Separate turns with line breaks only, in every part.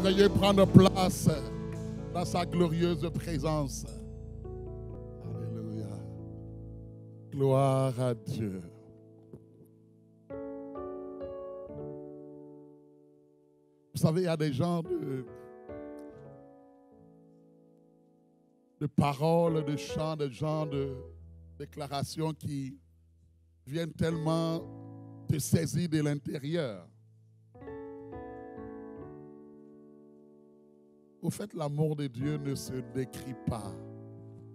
Veuillez prendre place dans sa glorieuse présence. Alléluia. Gloire à Dieu. Vous savez, il y a des gens de paroles, de chants, de gens de déclarations qui viennent tellement te saisir de l'intérieur. Au fait, l'amour de Dieu ne se décrit pas.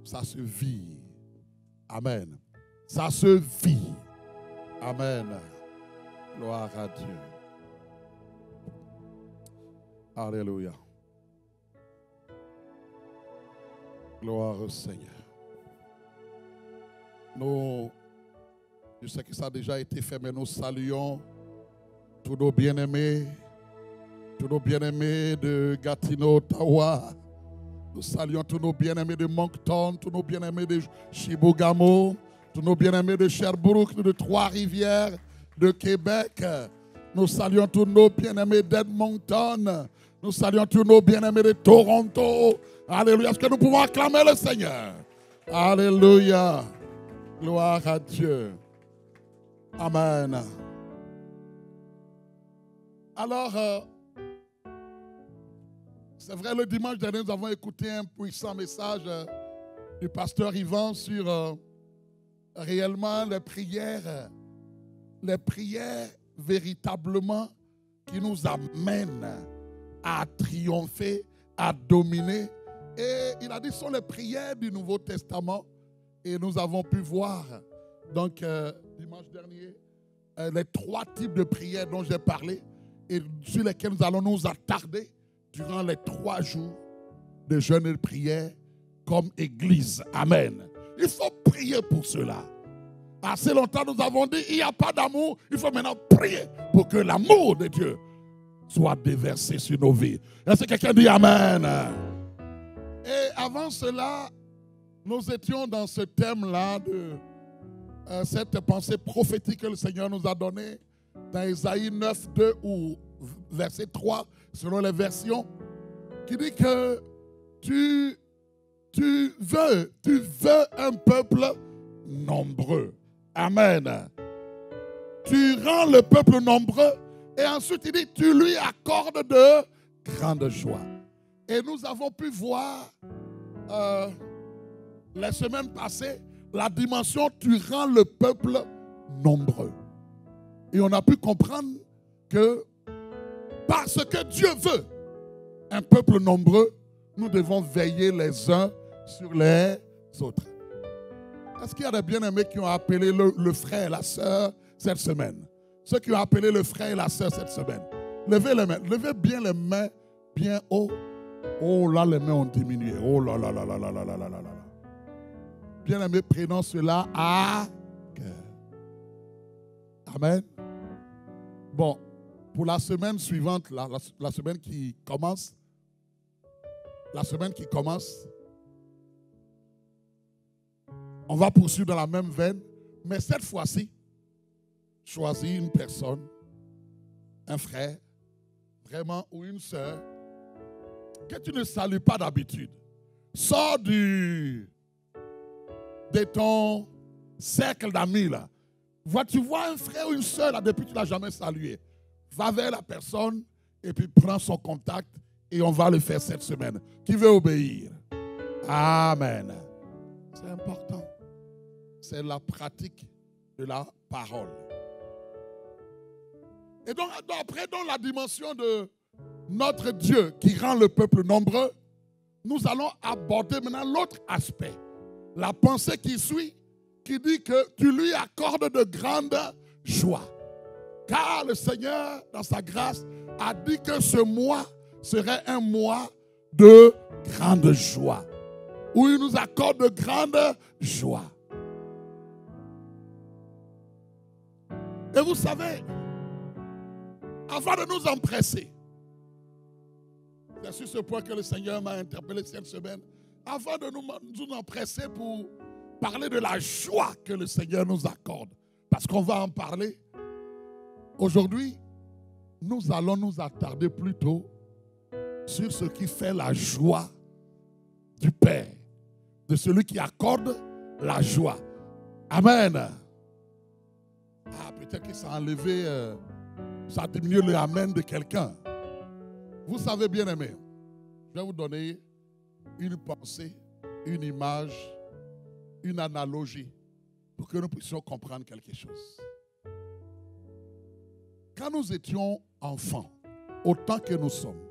Ça se vit. Amen. Ça se vit. Amen. Gloire à Dieu. Alléluia. Gloire au Seigneur. Je sais que ça a déjà été fait, mais nous saluons tous nos bien-aimés de Gatineau, Ottawa. Nous saluons tous nos bien-aimés de Moncton, tous nos bien-aimés de Chibougamau, tous nos bien-aimés de Sherbrooke, de Trois-Rivières, de Québec. Nous saluons tous nos bien-aimés d'Edmonton. Nous saluons tous nos bien-aimés de Toronto. Alléluia. Est-ce que nous pouvons acclamer le Seigneur? Alléluia. Gloire à Dieu. Amen. Alors, c'est vrai, le dimanche dernier, nous avons écouté un puissant message du pasteur Yvan sur réellement les prières véritablement qui nous amènent à triompher, à dominer. Et il a dit, ce sont les prières du Nouveau Testament. Et nous avons pu voir, donc dimanche dernier, les 3 types de prières dont j'ai parlé et sur lesquelles nous allons nous attarder durant les 3 jours de jeûne et de prière comme Église. Amen. Il faut prier pour cela. Assez longtemps, nous avons dit, il n'y a pas d'amour. Il faut maintenant prier pour que l'amour de Dieu soit déversé sur nos vies. Est-ce que quelqu'un dit Amen? Et avant cela, nous étions dans ce thème-là de cette pensée prophétique que le Seigneur nous a donnée dans Ésaïe 9, 2 ou verset 3, selon les versions, qui dit que tu veux un peuple nombreux. Amen. Tu rends le peuple nombreux et ensuite il dit tu lui accordes de grandes joies. Et nous avons pu voir les semaines passées la dimension tu rends le peuple nombreux. Et on a pu comprendre que parce que Dieu veut un peuple nombreux, nous devons veiller les uns sur les autres. Est-ce qu'il y a des bien-aimés qui ont appelé le frère et la sœur cette semaine? Ceux qui ont appelé le frère et la sœur cette semaine. Levez les mains. Levez bien les mains, bien haut. Oh là, les mains ont diminué. Oh là là là là là là là là là là. Bien-aimés, prenons cela à cœur. Amen. Bon, pour la semaine suivante, la semaine qui commence, on va poursuivre dans la même veine, mais cette fois-ci, choisis une personne, un frère, vraiment, ou une sœur, que tu ne salues pas d'habitude. Sors de ton cercle d'amis là. Tu vois un frère ou une sœur là, depuis que tu ne l'as jamais salué. Va vers la personne et puis prends son contact et on va le faire cette semaine. Qui veut obéir? Amen. C'est important. C'est la pratique de la parole. Et donc, après, dans la dimension de notre Dieu qui rend le peuple nombreux, nous allons aborder maintenant l'autre aspect. La pensée qui suit, qui dit que tu lui accordes de grandes joies. Car le Seigneur, dans sa grâce, a dit que ce mois serait un mois de grande joie. Où il nous accorde de grandes joies. Et vous savez, avant de nous empresser, c'est sur ce point que le Seigneur m'a interpellé cette semaine, avant de nous empresser pour parler de la joie que le Seigneur nous accorde, parce qu'on va en parler, aujourd'hui, nous allons nous attarder plutôt sur ce qui fait la joie du Père, de celui qui accorde la joie. Amen. Ah, peut-être que ça a enlevé, ça a diminué le amen de quelqu'un. Vous savez, bien aimé, je vais vous donner une pensée, une image, une analogie pour que nous puissions comprendre quelque chose. Quand nous étions enfants, autant que nous sommes,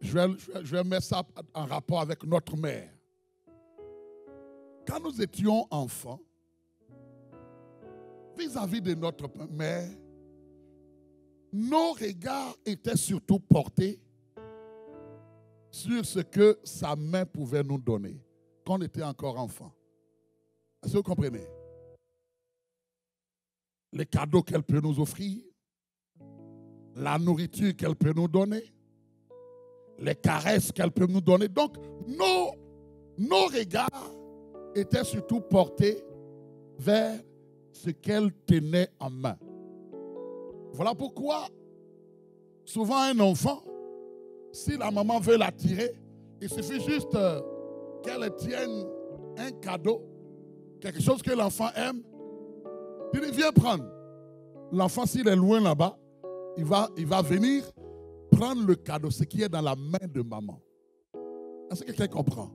je vais mettre ça en rapport avec notre mère. Quand nous étions enfants, vis-à-vis de notre mère, nos regards étaient surtout portés sur ce que sa main pouvait nous donner quand on était encore enfant. Est-ce que vous comprenez? Les cadeaux qu'elle peut nous offrir, la nourriture qu'elle peut nous donner, les caresses qu'elle peut nous donner. Donc, nos regards étaient surtout portés vers ce qu'elle tenait en main. Voilà pourquoi, souvent un enfant, si la maman veut l'attirer, il suffit juste qu'elle tienne un cadeau, quelque chose que l'enfant aime. Il dit, viens prendre. L'enfant, s'il est loin là-bas, il va venir prendre le cadeau, ce qui est dans la main de maman. Est-ce que quelqu'un comprend?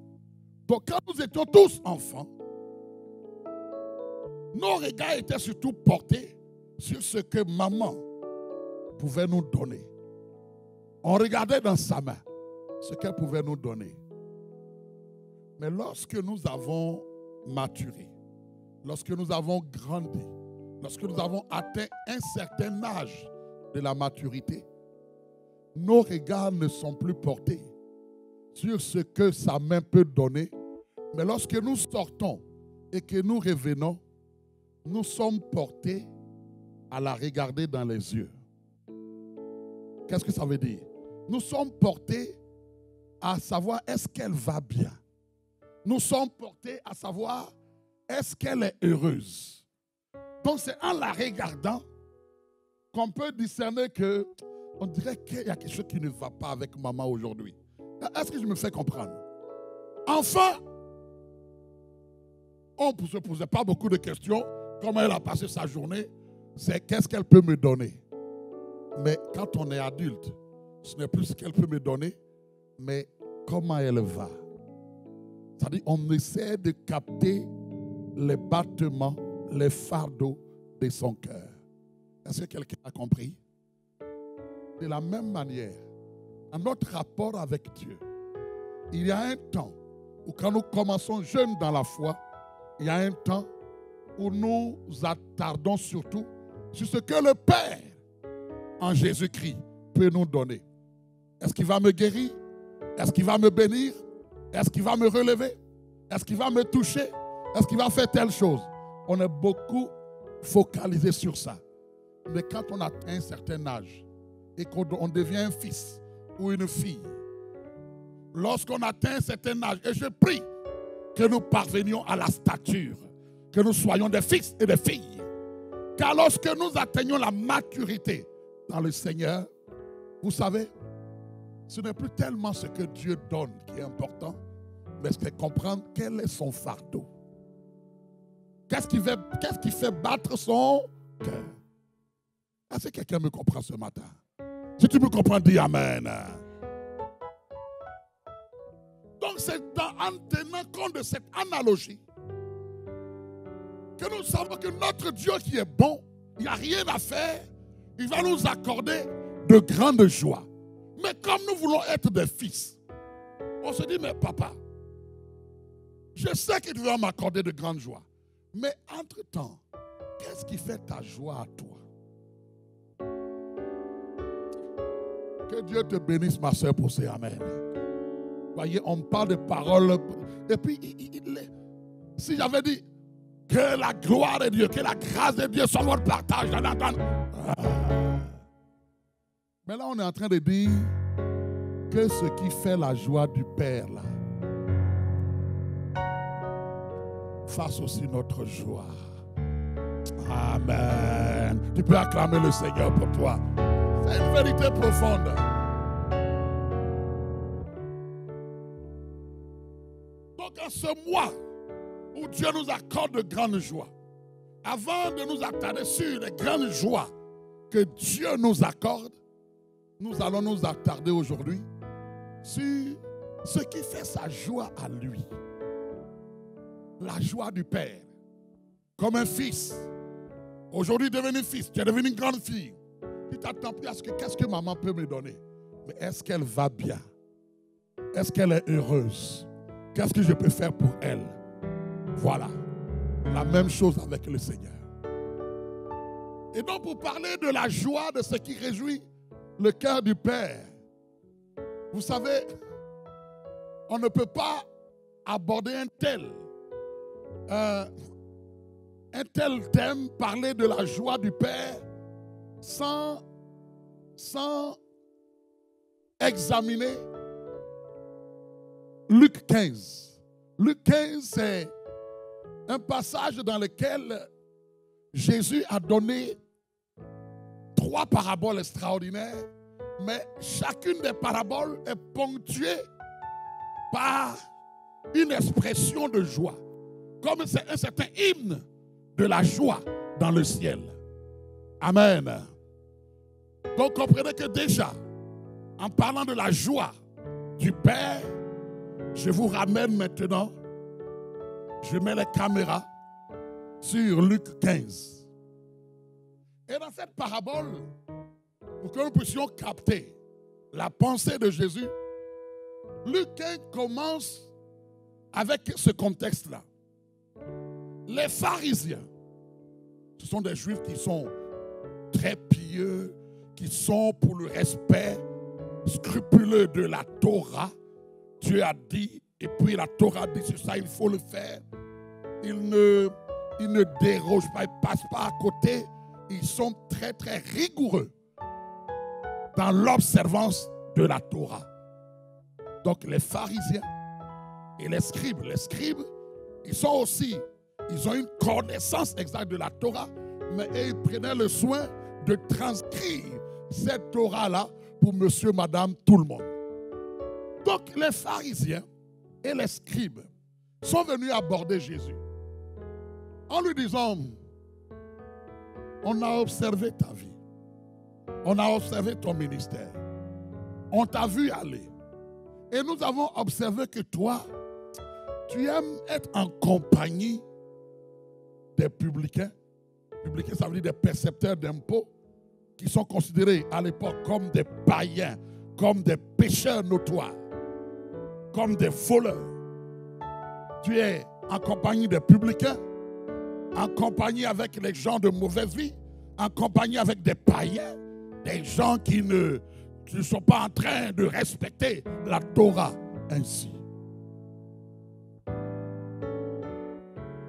Donc, quand nous étions tous enfants, nos regards étaient surtout portés sur ce que maman pouvait nous donner. On regardait dans sa main ce qu'elle pouvait nous donner. Mais lorsque nous avons maturé, lorsque nous avons grandi, lorsque nous avons atteint un certain âge de la maturité, nos regards ne sont plus portés sur ce que sa main peut donner. Mais lorsque nous sortons et que nous revenons, nous sommes portés à la regarder dans les yeux. Qu'est-ce que ça veut dire? Nous sommes portés à savoir est-ce qu'elle va bien. Nous sommes portés à savoir est-ce qu'elle est heureuse. Donc c'est en la regardant qu'on peut discerner que on dirait qu'il y a quelque chose qui ne va pas avec maman aujourd'hui. Est-ce que je me fais comprendre? Enfin, on ne se posait pas beaucoup de questions. Comment elle a passé sa journée? C'est qu'est-ce qu'elle peut me donner? Mais quand on est adulte, ce n'est plus ce qu'elle peut me donner, mais comment elle va. C'est-à-dire on essaie de capter les battements, les fardeaux de son cœur. Est-ce que quelqu'un a compris? De la même manière, dans notre rapport avec Dieu, il y a un temps où quand nous commençons jeunes dans la foi, il y a un temps où nous attardons surtout sur ce que le Père en Jésus-Christ peut nous donner. Est-ce qu'il va me guérir? Est-ce qu'il va me bénir? Est-ce qu'il va me relever? Est-ce qu'il va me toucher? Est-ce qu'il va faire telle chose? On est beaucoup focalisé sur ça. Mais quand on atteint un certain âge et qu'on devient un fils ou une fille, lorsqu'on atteint un certain âge, et je prie que nous parvenions à la stature, que nous soyons des fils et des filles. Car lorsque nous atteignons la maturité dans le Seigneur, vous savez, ce n'est plus tellement ce que Dieu donne qui est important, mais c'est comprendre quel est son fardeau. Qu'est-ce qui fait battre son cœur? Est-ce que quelqu'un me comprend ce matin? Si tu me comprends, dis Amen. Donc c'est en tenant compte de cette analogie que nous savons que notre Dieu qui est bon, il n'y a rien à faire, il va nous accorder de grandes joies. Mais comme nous voulons être des fils, on se dit, mais papa, je sais que tu vas m'accorder de grandes joies. Mais entre-temps, qu'est-ce qui fait ta joie à toi? Que Dieu te bénisse, ma soeur, pour ces Amen. Voyez, on parle de paroles. Et puis, si j'avais dit que la gloire de Dieu, que la grâce de Dieu soit votre partage, mais là, on est en train de dire que ce qui fait la joie du Père, là, fasse aussi notre joie. Amen. Tu peux acclamer le Seigneur pour toi. C'est une vérité profonde. Donc en ce mois où Dieu nous accorde de grandes joies, avant de nous attarder sur les grandes joies que Dieu nous accorde, nous allons nous attarder aujourd'hui sur ce qui fait sa joie à lui. La joie du Père. Comme un fils. Aujourd'hui, devenu fils, tu es devenu une grande fille. Tu t'attends plus à ce que qu'est-ce que maman peut me donner. Mais est-ce qu'elle va bien? Est-ce qu'elle est heureuse? Qu'est-ce que je peux faire pour elle? Voilà. La même chose avec le Seigneur. Et donc, pour parler de la joie, de ce qui réjouit le cœur du Père, vous savez, on ne peut pas aborder un tel thème, parler de la joie du Père, sans examiner Luc 15. Luc 15, c'est un passage dans lequel Jésus a donné 3 paraboles extraordinaires, mais chacune des paraboles est ponctuée par une expression de joie, comme c'est un certain hymne de la joie dans le ciel. Amen. Donc comprenez que déjà, en parlant de la joie du Père, je vous ramène maintenant, je mets les caméras sur Luc 15. Et dans cette parabole, pour que nous puissions capter la pensée de Jésus, Luc 15 commence avec ce contexte-là. Les pharisiens, ce sont des juifs qui sont très pieux, qui sont pour le respect scrupuleux de la Torah. Dieu a dit, et puis la Torah dit sur ça, il faut le faire. Ils ne dérogent pas, ils ne passent pas à côté. Ils sont très très rigoureux dans l'observance de la Torah. Donc les pharisiens et les scribes, ils ont une connaissance exacte de la Torah, mais ils prenaient le soin de transcrire cette Torah-là pour monsieur, madame, tout le monde. Donc les pharisiens et les scribes sont venus aborder Jésus en lui disant: on a observé ta vie, on a observé ton ministère, on t'a vu aller, et nous avons observé que toi, tu aimes être en compagnie des publicains. Publicains, ça veut dire des percepteurs d'impôts, qui sont considérés à l'époque comme des païens, comme des pécheurs notoires, comme des voleurs. Tu es en compagnie des publicains, en compagnie avec les gens de mauvaise vie, en compagnie avec des païens, des gens qui ne sont pas en train de respecter la Torah ainsi.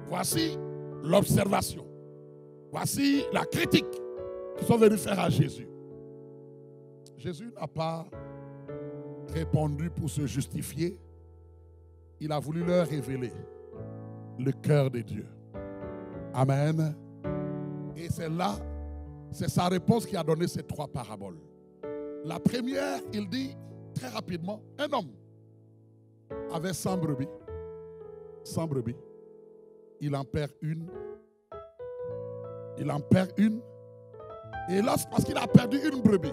Voici l'observation. Voici la critique qu'ils sont venus faire à Jésus. Jésus n'a pas répondu pour se justifier. Il a voulu leur révéler le cœur de Dieu. Amen. Et c'est sa réponse qui a donné ces 3 paraboles. La première, il dit très rapidement, un homme avait 100 brebis. 100 brebis. Il en perd une. Et parce qu'il a perdu une brebis,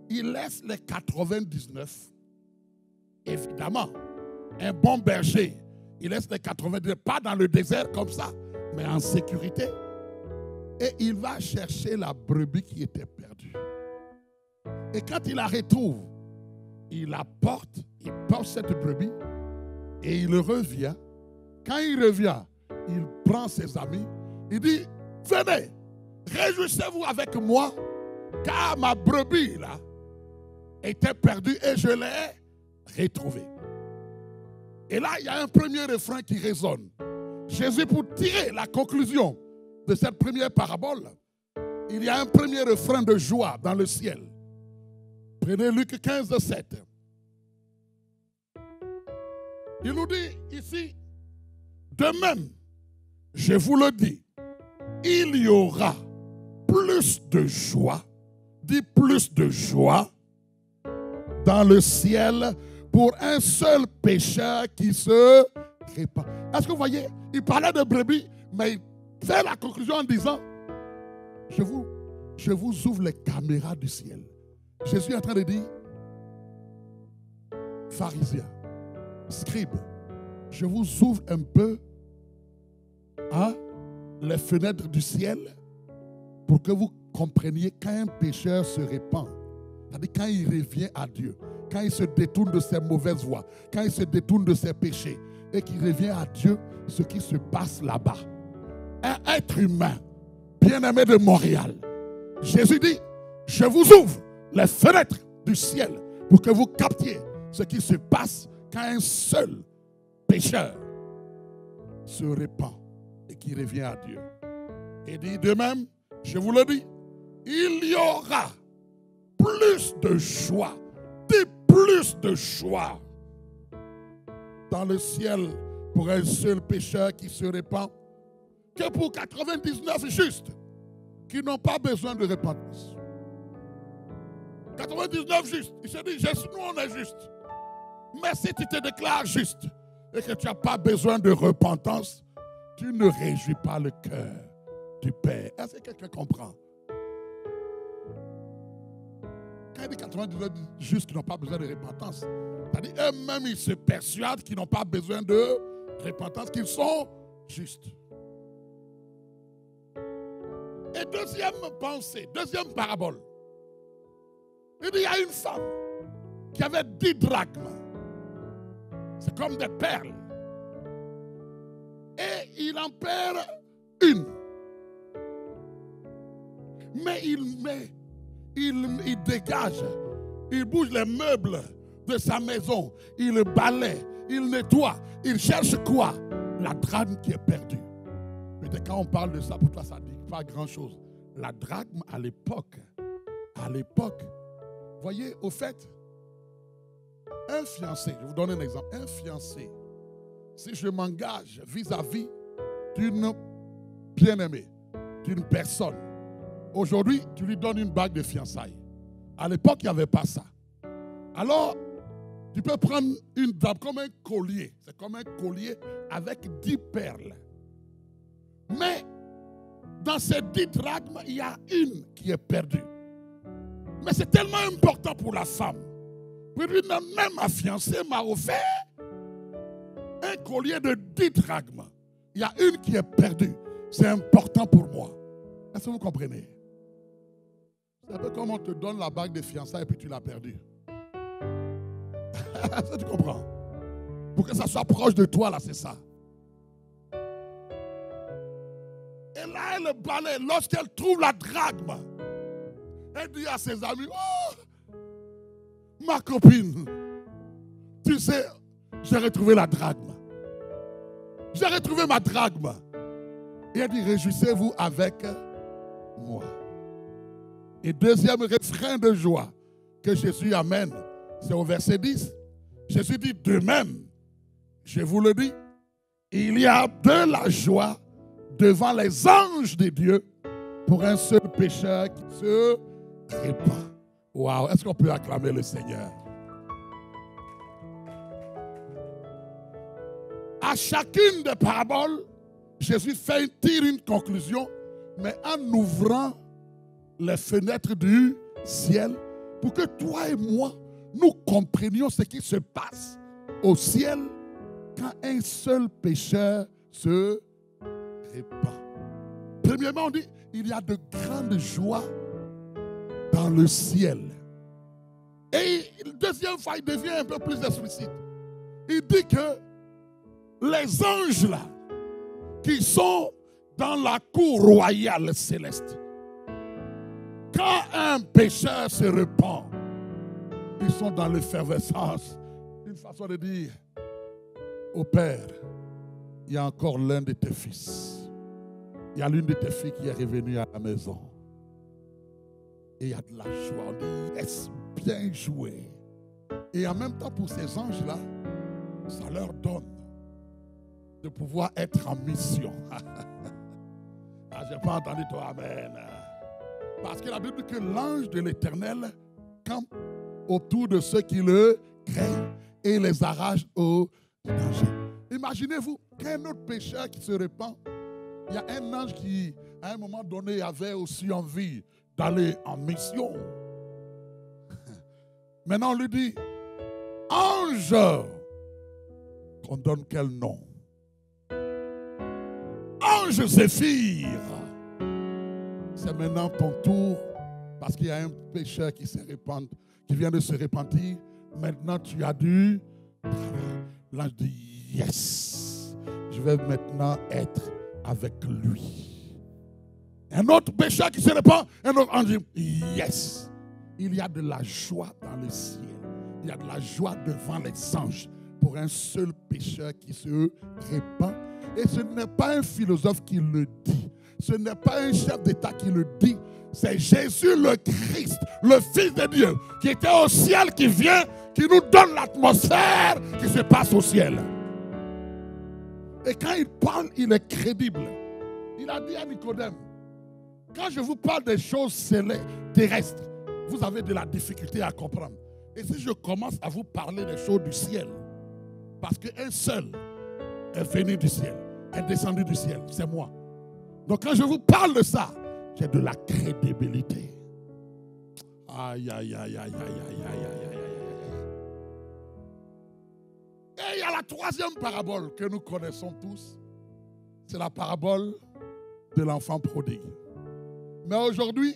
il laisse les 99. Évidemment, un bon berger, il laisse les 99, pas dans le désert comme ça, mais en sécurité. Et il va chercher la brebis qui était perdue. Et quand il la retrouve, il porte cette brebis et il revient. Quand il revient, il prend ses amis, il dit: venez, réjouissez-vous avec moi, car ma brebis là était perdue et je l'ai retrouvée. Et là, il y a un premier refrain qui résonne. Jésus, pour tirer la conclusion de cette première parabole, il y a un premier refrain de joie dans le ciel. Prenez Luc 15, 7. Il nous dit ici: de même, je vous le dis, il y aura plus de joie, dit plus de joie, dans le ciel pour un seul pécheur qui se répand. Est-ce que vous voyez, il parlait de brebis, mais il fait la conclusion en disant, je vous ouvre les caméras du ciel. Jésus est en train de dire, pharisiens, scribes, je vous ouvre un peu les fenêtres du ciel pour que vous compreniez quand un pécheur se répand, c'est-à-dire quand il revient à Dieu, quand il se détourne de ses mauvaises voies, quand il se détourne de ses péchés et qu'il revient à Dieu, ce qui se passe là-bas. Un être humain, bien-aimé de Montréal, Jésus dit, je vous ouvre les fenêtres du ciel pour que vous captiez ce qui se passe quand un seul pécheur se répand et qui revient à Dieu. Et dit de même, je vous le dis, il y aura plus de joie, plus de joie dans le ciel pour un seul pécheur qui se répand que pour 99 justes qui n'ont pas besoin de repentance. 99 justes, il se dit, nous on est justes. Mais si tu te déclares juste et que tu n'as pas besoin de repentance, tu ne réjouis pas le cœur du Père. Est-ce que quelqu'un comprend? Quand il dit 99 justes qui n'ont pas besoin de repentance, c'est-à-dire eux-mêmes ils se persuadent qu'ils n'ont pas besoin de repentance, qu'ils sont justes. Et deuxième pensée, deuxième parabole. Il dit, il y a une femme qui avait 10 drachmes. C'est comme des perles. Et il en perd une. Mais il dégage, il bouge les meubles de sa maison, il balaie, il nettoie, il cherche quoi? La drachme qui est perdue. Peut-être quand on parle de ça, pour toi, ça ne dit pas grand-chose. La drachme à l'époque, voyez, au fait, un fiancé, je vous donne un exemple, un fiancé, si je m'engage vis-à-vis d'une bien-aimée, d'une personne, aujourd'hui, tu lui donnes une bague de fiançailles. À l'époque, il n'y avait pas ça. Alors, tu peux prendre une drachme comme un collier. C'est comme un collier avec 10 perles. Mais, dans ces 10 drachmes, il y a une qui est perdue. Mais c'est tellement important pour la femme. Puis lui, même ma fiancée m'a offert un collier de 10 drachmes. Il y a une qui est perdue. C'est important pour moi. Est-ce que vous comprenez? C'est un peu comme on te donne la bague de fiançailles et puis tu l'as perdue. Est-ce que tu comprends? Pour que ça soit proche de toi, là, c'est ça. Et là, elle balaye. Lorsqu'elle trouve la drachme, elle dit à ses amis, oh, ma copine, tu sais, j'ai retrouvé la drachme. J'ai retrouvé ma drachme. Et elle dit, réjouissez-vous avec moi. Et deuxième refrain de joie que Jésus amène, c'est au verset 10. Jésus dit, de même, je vous le dis, il y a de la joie devant les anges de Dieu pour un seul pécheur qui se répand. Waouh, est-ce qu'on peut acclamer le Seigneur? À chacune des paraboles, Jésus tire une conclusion, mais en ouvrant les fenêtres du ciel pour que toi et moi, nous comprenions ce qui se passe au ciel quand un seul pécheur se répand. Premièrement, on dit, il y a de grandes joies dans le ciel. Et deuxième fois, il devient un peu plus explicite. Il dit que les anges là, qui sont dans la cour royale céleste, quand un pécheur se repent, ils sont dans l'effervescence. Une façon de dire, au Père, il y a encore l'un de tes fils. Il y a l'une de tes filles qui est revenue à la maison. Et il y a de la joie. On dit, laisse bien jouer. Et en même temps, pour ces anges-là, ça leur donne de pouvoir être en mission. Ah, je n'ai pas entendu toi, amen. Parce que la Bible dit que l'ange de l'Éternel campe autour de ceux qui le craignent et les arrache au danger. Imaginez-vous qu'un autre pécheur qui se répand, il y a un ange qui, à un moment donné, avait aussi envie d'aller en mission. Maintenant, on lui dit, ange, qu'on donne quel nom? Ange Zéphir. C'est maintenant ton tour, parce qu'il y a un pécheur qui vient de se repentir. Maintenant, tu as dû. L'ange dit, yes, je vais maintenant être avec lui. Un autre pécheur qui se répand, un autre ange dit, yes. Il y a de la joie dans le ciel. Il y a de la joie devant les anges pour un seul pécheur qui se répand. Et ce n'est pas un philosophe qui le dit. Ce n'est pas un chef d'État qui le dit. C'est Jésus le Christ, le Fils de Dieu, qui était au ciel, qui vient, qui nous donne l'atmosphère qui se passe au ciel. Et quand il parle, il est crédible. Il a dit à Nicodème, quand je vous parle des choses terrestres, vous avez de la difficulté à comprendre. Et si je commence à vous parler des choses du ciel, parce qu'un seul est venu du ciel, est descendu du ciel, c'est moi. Donc quand je vous parle de ça, j'ai de la crédibilité. Aïe, aïe, aïe, aïe, aïe, aïe, aïe, aïe, aïe. Et il y a la troisième parabole que nous connaissons tous. C'est la parabole de l'enfant prodigue. Mais aujourd'hui,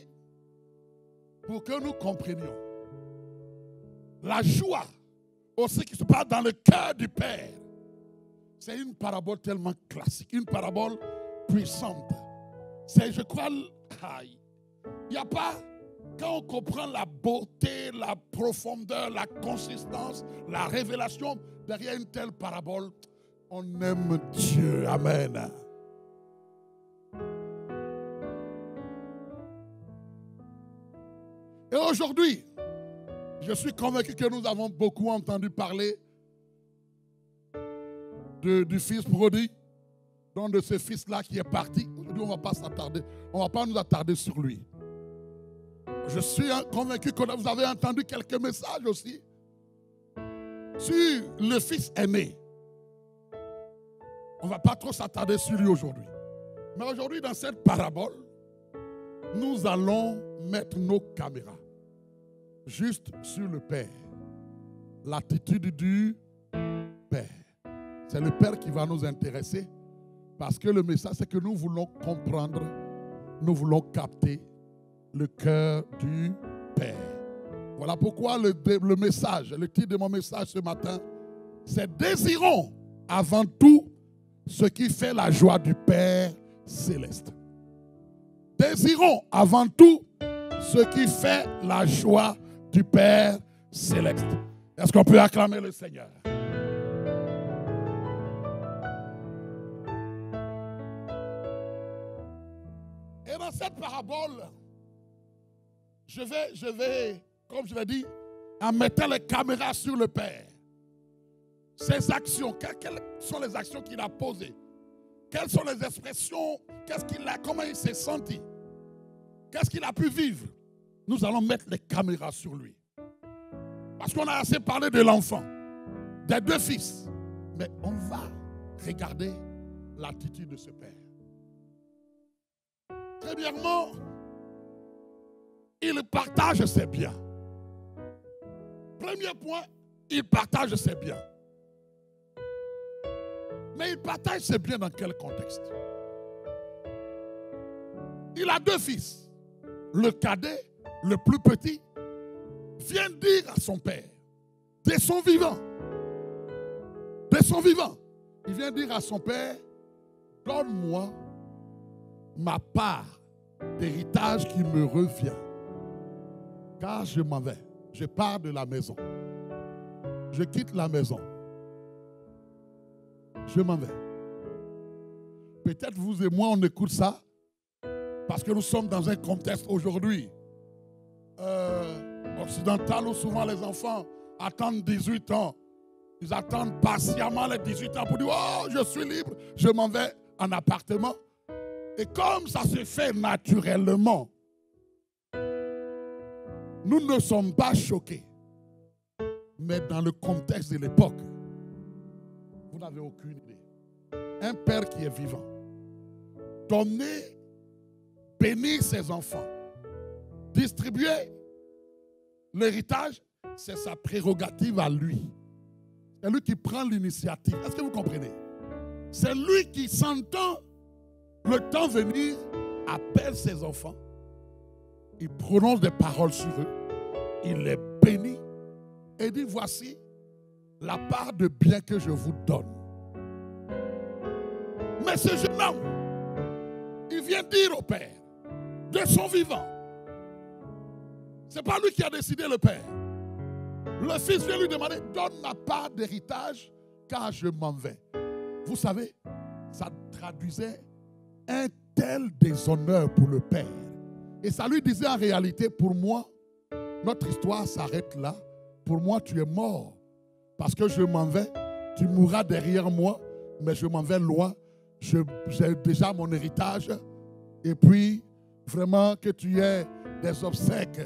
pour que nous comprenions la joie aussi qui se passe dans le cœur du Père, c'est une parabole tellement classique, une parabole puissante. C'est, je crois, il n'y a pas, quand on comprend la beauté, la profondeur, la consistance, la révélation derrière une telle parabole, on aime Dieu. Amen. Et aujourd'hui, je suis convaincu que nous avons beaucoup entendu parler du fils prodigue, donc de ce fils-là qui est parti. Aujourd'hui, on ne va pas s'attarder, on ne va pas nous attarder sur lui. Je suis convaincu que vous avez entendu quelques messages aussi sur le fils aîné. On ne va pas trop s'attarder sur lui aujourd'hui. Mais aujourd'hui, dans cette parabole, nous allons mettre nos caméras juste sur le Père. L'attitude du Père. C'est le Père qui va nous intéresser parce que le message, c'est que nous voulons comprendre, nous voulons capter le cœur du Père. Voilà pourquoi le message, le titre de mon message ce matin, c'est « Désirons avant tout ce qui fait la joie du Père céleste ». Désirons avant tout ce qui fait la joie du Père céleste. Est-ce qu'on peut acclamer le Seigneur? Et dans cette parabole, je vais, comme je l'ai dit, en mettant les caméras sur le Père. Ses actions, quelles sont les actions qu'il a posées? Quelles sont les expressions? Comment il s'est senti? Qu'est-ce qu'il a pu vivre? Nous allons mettre les caméras sur lui. Parce qu'on a assez parlé de l'enfant, des deux fils. Mais on va regarder l'attitude de ce Père. Premièrement, il partage ses biens. Premier point, il partage ses biens. Mais il partage ses biens dans quel contexte? Il a deux fils. Le cadet, le plus petit, vient dire à son père, de son vivant, il vient dire à son père, donne-moi ma part d'héritage qui me revient. Car je m'en vais, je pars de la maison. Je quitte la maison. Je m'en vais. Peut-être vous et moi, on écoute ça parce que nous sommes dans un contexte aujourd'hui occidental où souvent les enfants attendent 18 ans. Ils attendent patiemment les 18 ans pour dire « Oh, je suis libre, je m'en vais en appartement. » Et comme ça se fait naturellement, nous ne sommes pas choqués. Mais dans le contexte de l'époque, vous n'avez aucune idée. Un père qui est vivant. Donner, bénir ses enfants. Distribuer l'héritage, c'est sa prérogative à lui. C'est lui qui prend l'initiative. Est-ce que vous comprenez? C'est lui qui s'entend le temps venir, appelle ses enfants. Il prononce des paroles sur eux. Il les bénit. Et dit, voici la part de bien que je vous donne. Mais ce jeune homme, il vient dire au père, de son vivant. Ce n'est pas lui qui a décidé, le père. Le fils vient lui demander, donne ma part d'héritage car je m'en vais. Vous savez, ça traduisait un tel déshonneur pour le père. Et ça lui disait en réalité, pour moi, notre histoire s'arrête là. Pour moi, tu es mort. Parce que je m'en vais, tu mourras derrière moi, mais je m'en vais loin. J'ai déjà mon héritage. Et puis, vraiment que tu aies des obsèques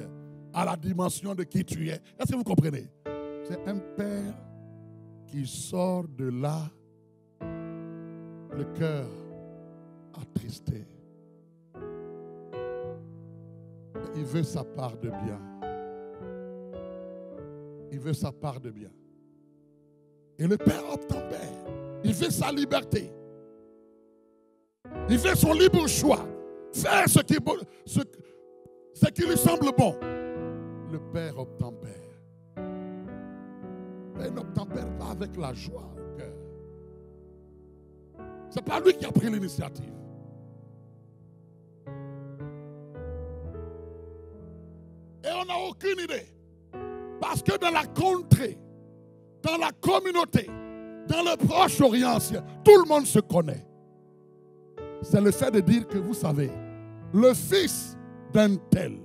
à la dimension de qui tu es. Est-ce que vous comprenez? C'est un père qui sort de là, le cœur attristé. Il veut sa part de bien. Il veut sa part de bien. Et le père obtempère. Il veut sa liberté. Il fait son libre choix. Faire ce qui lui semble bon. Le père obtempère. Mais il n'obtempère pas avec la joie au cœur. Ce n'est pas lui qui a pris l'initiative. Et on n'a aucune idée. Parce que dans la contrée, dans la communauté, dans le Proche-Orient, tout le monde se connaît. C'est le fait de dire que vous savez, le fils d'un tel,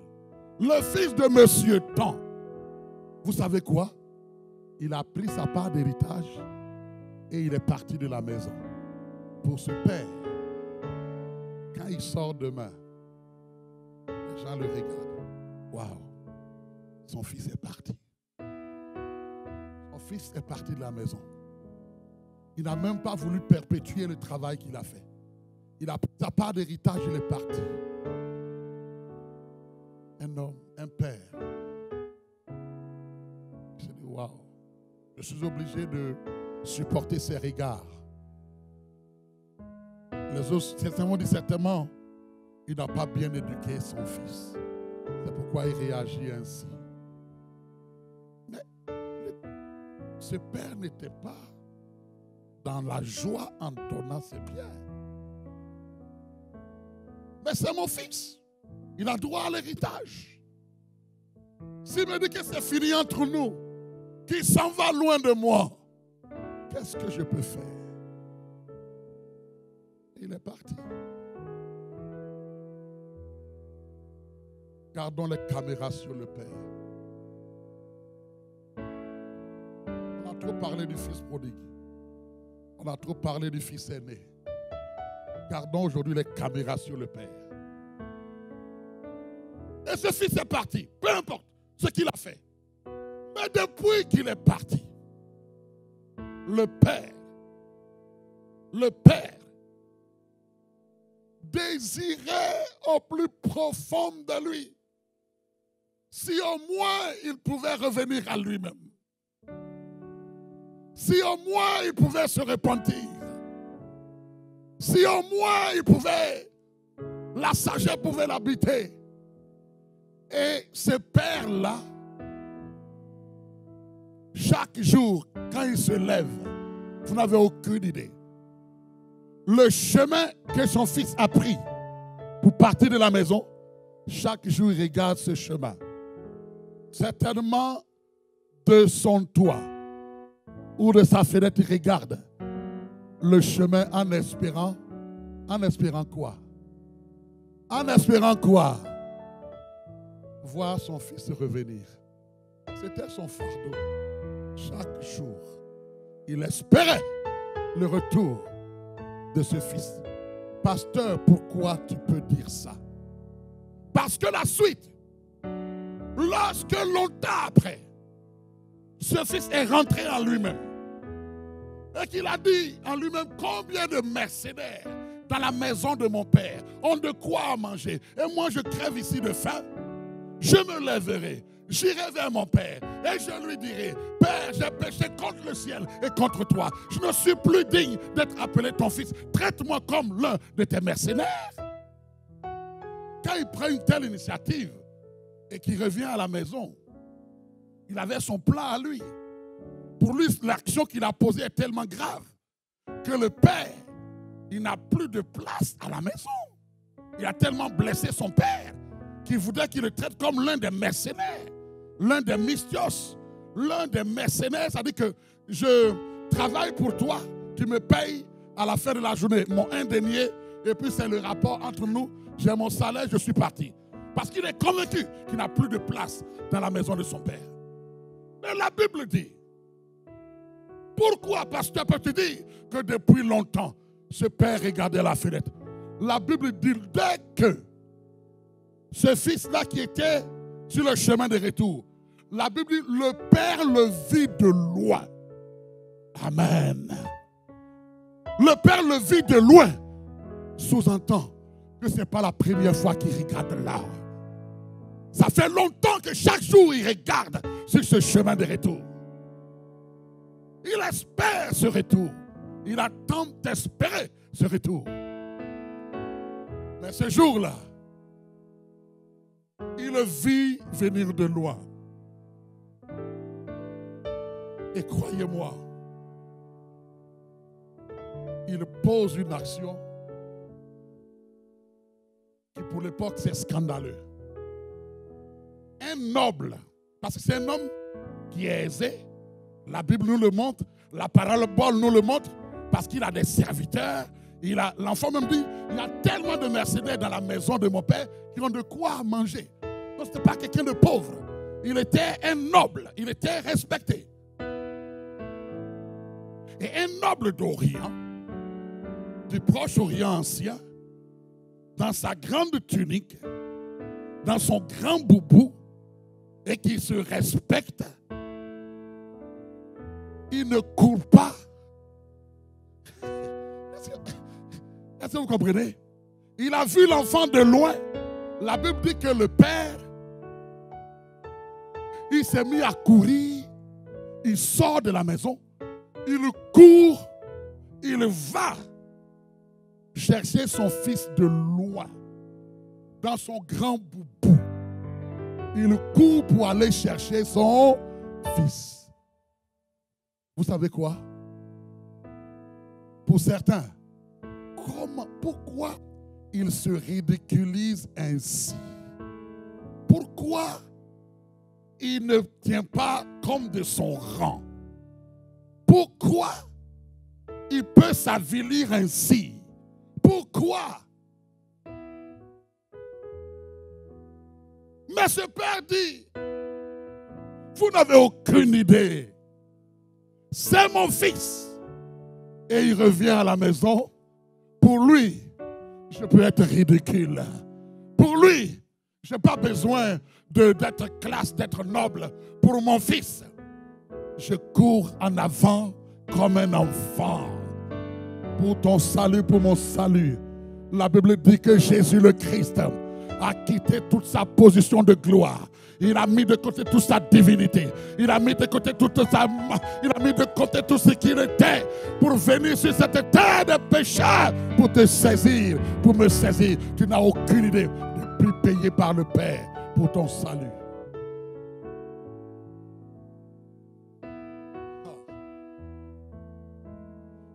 le fils de monsieur tant, vous savez quoi? Il a pris sa part d'héritage et il est parti de la maison. Pour ce père, quand il sort demain, les gens le regardent. Waouh, son fils est parti. Son fils est parti de la maison. Il n'a même pas voulu perpétuer le travail qu'il a fait. Il a pris sa part d'héritage, il est parti. Un homme, un père. Je dis, waouh, je suis obligé de supporter ses regards. Les autres, certainement, dit certainement, il n'a pas bien éduqué son fils. C'est pourquoi il réagit ainsi. Mais ce père n'était pas dans la joie en donnant ses biens. Mais c'est mon fils. Il a droit à l'héritage. S'il me dit que c'est fini entre nous, qu'il s'en va loin de moi, qu'est-ce que je peux faire? Il est parti. Gardons les caméras sur le Père. On a trop parlé du fils prodigue. On a trop parlé du fils aîné. Gardons aujourd'hui les caméras sur le Père. Et ce fils est parti, peu importe ce qu'il a fait. Mais depuis qu'il est parti, le Père désirait au plus profond de lui si au moins il pouvait revenir à lui-même. Si au moins il pouvait se repentir. Si au moins il pouvait, la sagesse pouvait l'habiter. Et ce père-là, chaque jour, quand il se lève, vous n'avez aucune idée. Le chemin que son fils a pris pour partir de la maison, chaque jour, il regarde ce chemin. Certainement, de son toit ou de sa fenêtre, il regarde le chemin en espérant quoi? En espérant quoi? Voir son fils revenir. C'était son fardeau. Chaque jour, il espérait le retour de ce fils. Pasteur, pourquoi tu peux dire ça? Parce que la suite, lorsque longtemps après, ce fils est rentré en lui-même. Et qu'il a dit en lui-même, combien de mercenaires dans la maison de mon père ont de quoi manger. Et moi, je crève ici de faim. Je me lèverai, j'irai vers mon père et je lui dirai, Père, j'ai péché contre le ciel et contre toi. Je ne suis plus digne d'être appelé ton fils. Traite-moi comme l'un de tes mercenaires. Quand il prend une telle initiative et qu'il revient à la maison, il avait son plan à lui. Pour lui, l'action qu'il a posée est tellement grave que le père, il n'a plus de place à la maison. Il a tellement blessé son père qu'il voudrait qu'il le traite comme l'un des mercenaires, l'un des mystios, l'un des mercenaires. C'est-à-dire que je travaille pour toi, tu me payes à la fin de la journée mon indemnité, et puis c'est le rapport entre nous, j'ai mon salaire, je suis parti. Parce qu'il est convaincu qu'il n'a plus de place dans la maison de son père. Mais la Bible dit, pourquoi pasteur peut te dire que depuis longtemps, ce père regardait la fenêtre? La Bible dit, dès que ce fils-là qui était sur le chemin de retour, la Bible dit, le père le vit de loin. Amen. Le père le vit de loin. Sous-entend que ce n'est pas la première fois qu'il regarde là. Ça fait longtemps que chaque jour il regarde sur ce chemin de retour. Il espère ce retour. Il attend d'espérer ce retour. Mais ce jour-là, il le vit venir de loin. Et croyez-moi, il pose une action qui pour l'époque c'est scandaleux. Un noble, parce que c'est un homme qui est aisé, la Bible nous le montre, la parabole nous le montre, parce qu'il a des serviteurs. L'enfant même dit, il y a tellement de mercenaires dans la maison de mon père qui ont de quoi manger. Donc ce n'était pas quelqu'un de pauvre. Il était un noble, il était respecté. Et un noble d'Orient, du Proche-Orient ancien, dans sa grande tunique, dans son grand boubou, et qui se respecte, il ne court pas. Est-ce que vous comprenez? Il a vu l'enfant de loin. La Bible dit que le père, il s'est mis à courir. Il sort de la maison. Il court. Il va chercher son fils de loin. Dans son grand boubou. Il court pour aller chercher son fils. Vous savez quoi? Pour certains, pourquoi il se ridiculise ainsi? Pourquoi il ne tient pas comme de son rang? Pourquoi il peut s'avilir ainsi? Pourquoi? Mais ce père dit, vous n'avez aucune idée. C'est mon fils. Et il revient à la maison. Pour lui, je peux être ridicule. Pour lui, je n'ai pas besoin d'être classe, d'être noble. Pour mon fils, je cours en avant comme un enfant. Pour ton salut, pour mon salut. La Bible dit que Jésus le Christ a quitté toute sa position de gloire. Il a mis de côté toute sa divinité. Il a mis de côté il a mis de côté tout ce qu'il était pour venir sur cette terre de péché pour te saisir, pour me saisir. Tu n'as aucune idée de plus payé par le Père pour ton salut.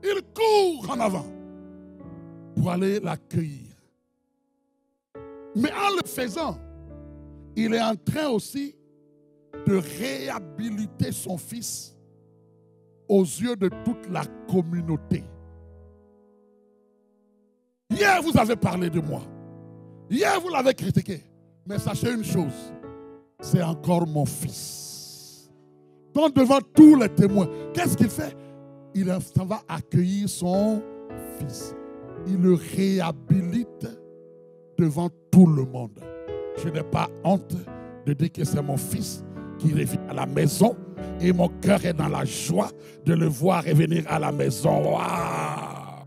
Il court en avant pour aller l'accueillir. Mais en le faisant, il est en train aussi de réhabiliter son fils aux yeux de toute la communauté. Hier, vous avez parlé de moi. Hier, vous l'avez critiqué. Mais sachez une chose, c'est encore mon fils. Donc, devant tous les témoins, qu'est-ce qu'il fait? Il s'en va accueillir son fils. Il le réhabilite devant tout le monde. Je n'ai pas honte de dire que c'est mon fils qui revient à à la maison et mon cœur est dans la joie de le voir revenir à la maison. Waouh!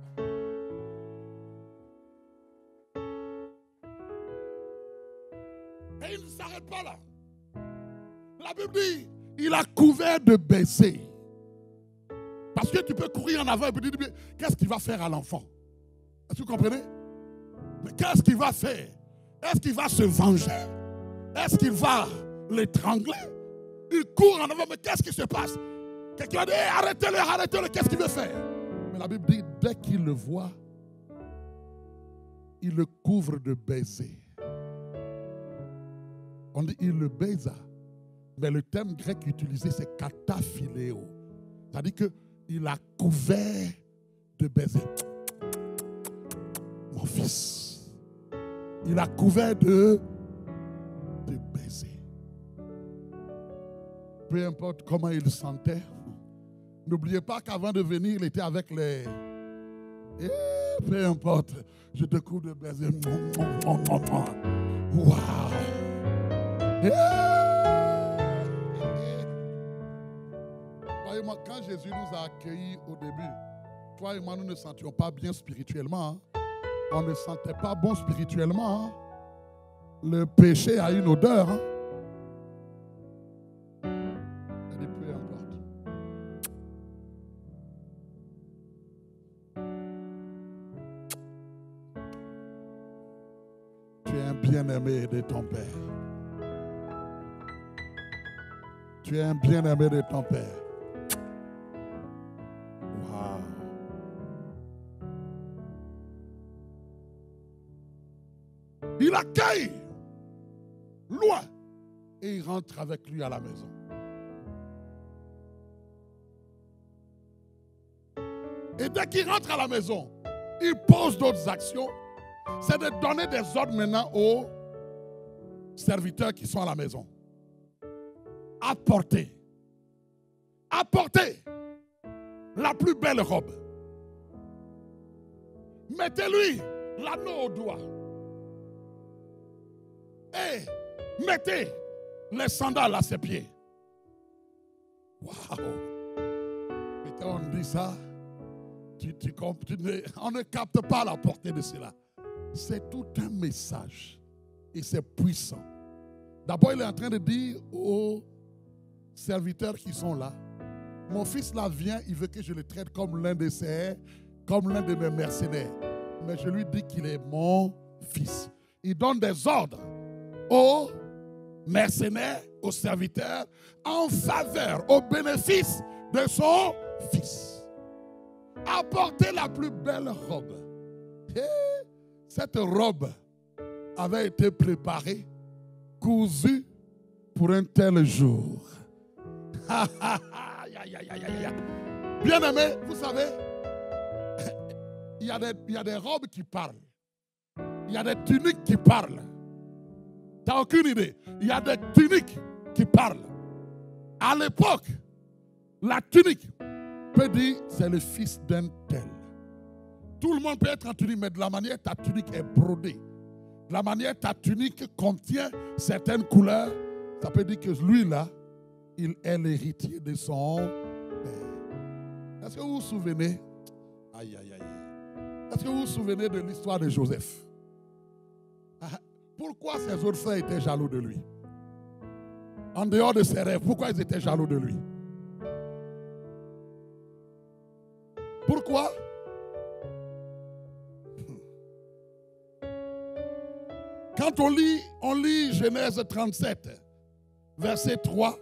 Et il ne s'arrête pas là. La Bible dit, il a couvert de baisers. Parce que tu peux courir en avant et puis dire, qu'est-ce qu'il va faire à l'enfant? Est-ce que vous comprenez? Mais qu'est-ce qu'il va faire? Est-ce qu'il va se venger? Est-ce qu'il va l'étrangler? Il court en avant, mais qu'est-ce qui se passe? Quelqu'un dit, arrêtez-le, arrêtez-le, qu'est-ce qu'il veut faire? Mais la Bible dit, dès qu'il le voit, il le couvre de baisers. On dit, il le baisa. Mais le terme grec utilisé, c'est kataphiléo. C'est-à-dire qu'il a couvert de baisers. Mon fils. Il a couvert de baisers. Peu importe comment il sentait. N'oubliez pas qu'avant de venir, il était avec les... peu importe. Je te couvre de baisers. Waouh. Voyez-moi, quand Jésus nous a accueillis au début, toi et moi, nous ne sentions pas bien spirituellement. Hein. On ne sentait pas bon spirituellement. Hein. Le péché a une odeur. Hein. Peu importe. Tu es un bien-aimé de ton Père. Tu es un bien-aimé de ton Père. Wow. Il accueille loin et il rentre avec lui à la maison. Et dès qu'il rentre à la maison, il pose d'autres actions. C'est de donner des ordres maintenant aux serviteurs qui sont à la maison. Apportez la plus belle robe. Mettez-lui l'anneau au doigt. Et mettez les sandales à ses pieds. Waouh! Et quand on dit ça, on ne capte pas la portée de cela. C'est tout un message. Et c'est puissant. D'abord, il est en train de dire aux serviteurs qui sont là, mon fils là vient, il veut que je le traite comme l'un de mes mercenaires. Mais je lui dis qu'il est mon fils. Il donne des ordres aux mercenaires, aux serviteurs, en faveur, au bénéfice de son fils. Apportez la plus belle robe. Et cette robe avait été préparée, cousue pour un tel jour. Bien aimé, vous savez, il y a des robes qui parlent. Il y a des tuniques qui parlent. Tu n'as aucune idée. Il y a des tuniques qui parlent. À l'époque, la tunique peut dire c'est le fils d'un tel. Tout le monde peut être en tunique, mais de la manière ta tunique est brodée, de la manière ta tunique contient certaines couleurs, ça peut dire que lui là, il est l'héritier de son père. Est-ce que vous vous souvenez? Est-ce que vous vous souvenez de l'histoire de Joseph? Pourquoi ses autres frères étaient jaloux de lui? En dehors de ses rêves, pourquoi ils étaient jaloux de lui? Pourquoi? Quand on lit Genèse 37, verset 3,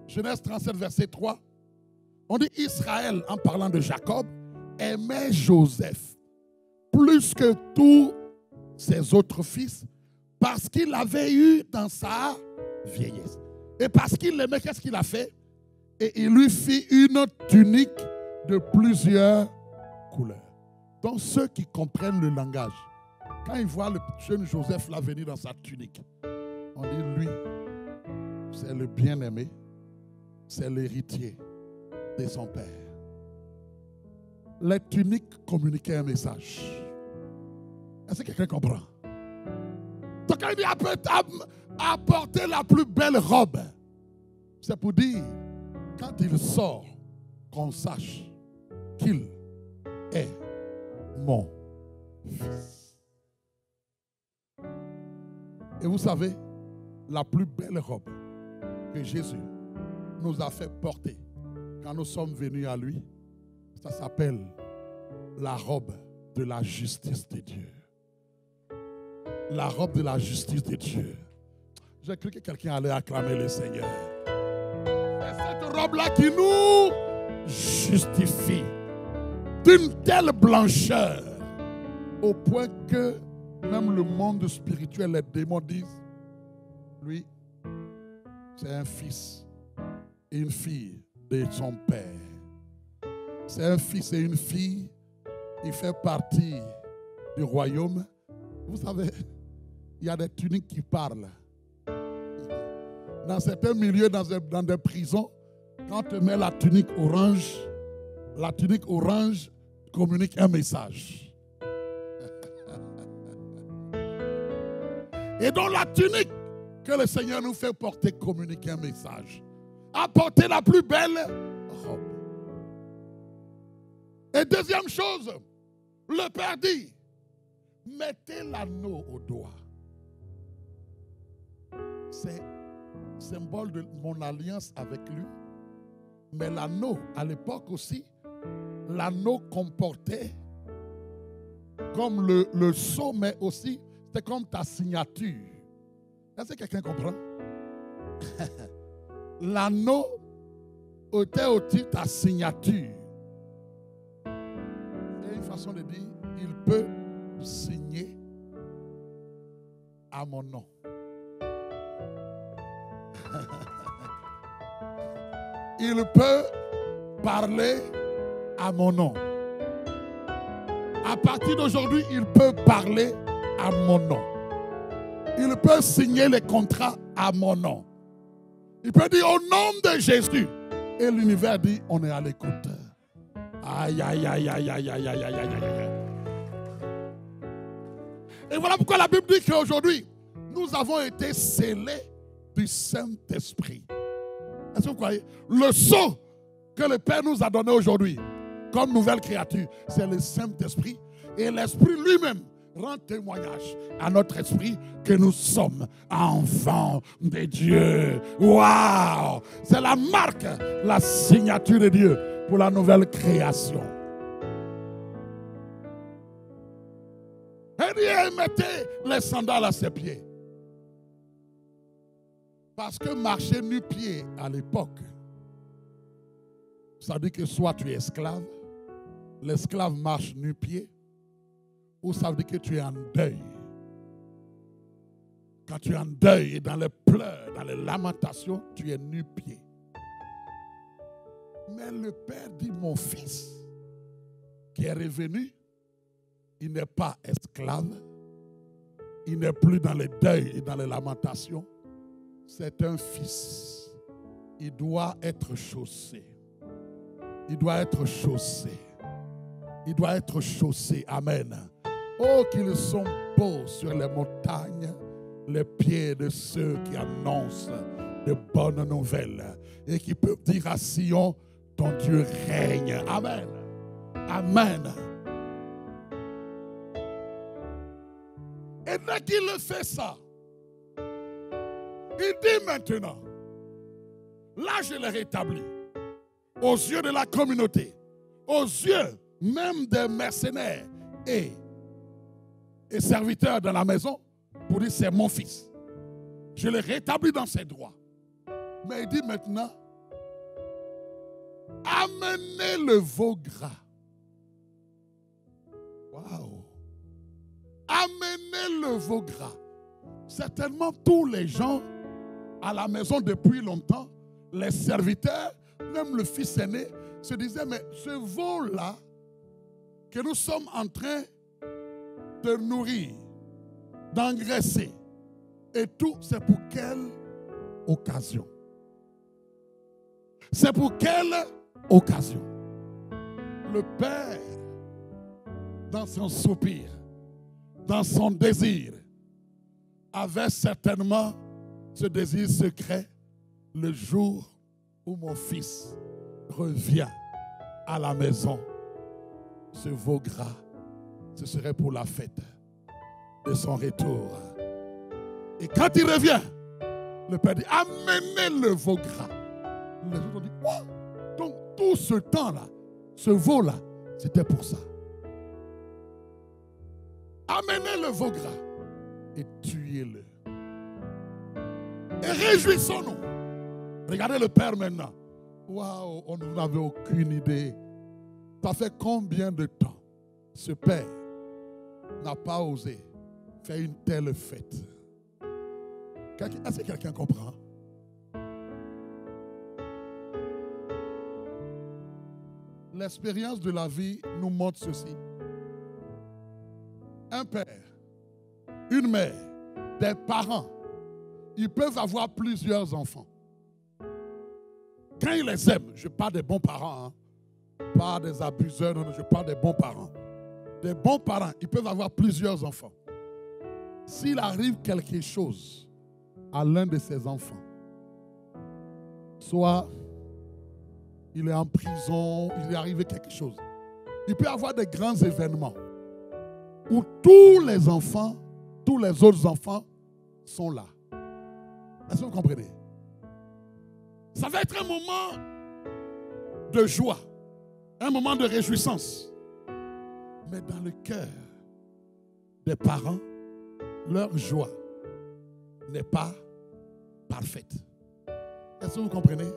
Genèse 37, verset 3, on dit Israël, en parlant de Jacob, aimait Joseph plus que tous ses autres fils parce qu'il l'avait eu dans sa vieillesse. Et parce qu'il l'aimait, qu'est-ce qu'il a fait? Et il lui fit une tunique de plusieurs couleurs. Donc ceux qui comprennent le langage, quand ils voient le jeune Joseph là venir dans sa tunique, on dit lui, c'est le bien-aimé, c'est l'héritier de son père. Les tuniques communiquaient un message. Est-ce que quelqu'un comprend? Donc quand il dit apporter la plus belle robe, C'est pour dire, quand il sort, qu'on sache qu'il est mon fils. Et vous savez, la plus belle robe que Jésus nous a fait porter quand nous sommes venus à lui, ça s'appelle la robe de la justice de Dieu. La robe de la justice de Dieu. J'ai cru que quelqu'un allait acclamer le Seigneur. C'est cette robe-là qui nous justifie d'une telle blancheur au point que même le monde spirituel, les démons disent, lui, c'est un fils et une fille de son père. C'est un fils et une fille. Il fait partie du royaume. Vous savez, il y a des tuniques qui parlent. Dans certains milieux, dans des prisons, quand tu mets la tunique orange communique un message. Et donc la tunique que le Seigneur nous fait porter communique un message. Apportez la plus belle robe. Et deuxième chose, le Père dit, mettez l'anneau au doigt. C'est symbole de mon alliance avec lui. Mais l'anneau, à l'époque aussi, l'anneau comportait comme le sceau, mais aussi, c'était comme ta signature. Est-ce que quelqu'un comprend? L'anneau était aussi ta signature. C'est une façon de dire, il peut signer à mon nom. Il peut parler à mon nom. À partir d'aujourd'hui, il peut parler à mon nom. Il peut signer les contrats à mon nom. Il peut dire au nom de Jésus. Et l'univers dit, on est à l'écoute. Aïe, aïe, aïe, aïe, aïe, aïe, aïe, aïe, aïe, aïe. Et voilà pourquoi la Bible dit qu'aujourd'hui, nous avons été scellés du Saint-Esprit. Est-ce que vous croyez? Le sceau que le Père nous a donné aujourd'hui, comme nouvelle créature, c'est le Saint-Esprit. Et l'Esprit lui-même rend témoignage à notre esprit que nous sommes enfants de Dieu. Waouh! C'est la marque, la signature de Dieu pour la nouvelle création. Et Dieu mettait les sandales à ses pieds. Parce que marcher nu-pied à l'époque, ça dit que soit tu es esclave, l'esclave marche nu-pied, ou ça veut dire que tu es en deuil. Quand tu es en deuil et dans les pleurs, dans les lamentations, tu es nu-pied. Mais le Père dit, mon fils, qui est revenu, il n'est pas esclave, il n'est plus dans les deuils et dans les lamentations. C'est un fils. Il doit être chaussé. Il doit être chaussé. Il doit être chaussé. Amen. Oh, qu'ils sont beaux sur les montagnes, les pieds de ceux qui annoncent de bonnes nouvelles et qui peuvent dire à Sion, ton Dieu règne. Amen. Amen. Et dès qu'il fait ça, il dit maintenant, là je l'ai rétabli, aux yeux de la communauté, aux yeux même des mercenaires et serviteurs de la maison, pour dire c'est mon fils. Je l'ai rétabli dans ses droits. Mais il dit maintenant, amenez le veau gras. Waouh! Amenez le veau gras. Certainement tous les gens à la maison depuis longtemps, les serviteurs, même le fils aîné, se disaient, mais ce veau-là que nous sommes en train de nourrir, d'engraisser, et tout, c'est pour quelle occasion? C'est pour quelle occasion? Le Père, dans son soupir, dans son désir, avait certainement ce désir secret le jour où mon fils revient à la maison, ce veau gras, ce serait pour la fête de son retour. Et quand il revient, le père dit, amenez le veau gras. Les autres ont dit, quoi? Donc tout ce temps-là, ce veau-là, c'était pour ça. Amenez le veau gras et tuez-le. Et réjouissons-nous. Regardez le père maintenant. Waouh, on n'avait aucune idée. Ça fait combien de temps ce père n'a pas osé faire une telle fête? Est-ce que quelqu'un comprend? L'expérience de la vie nous montre ceci. Un père, une mère, des parents, ils peuvent avoir plusieurs enfants. Quand ils les aiment, je parle des bons parents, hein, pas des abuseurs, non, je parle des bons parents. Des bons parents, ils peuvent avoir plusieurs enfants. S'il arrive quelque chose à l'un de ses enfants, soit il est en prison, il est arrivé quelque chose, il peut y avoir des grands événements où tous les enfants, tous les autres enfants sont là. Est-ce que vous comprenez? Ça va être un moment de joie, un moment de réjouissance. Mais dans le cœur des parents, leur joie n'est pas parfaite. Est-ce que vous comprenez?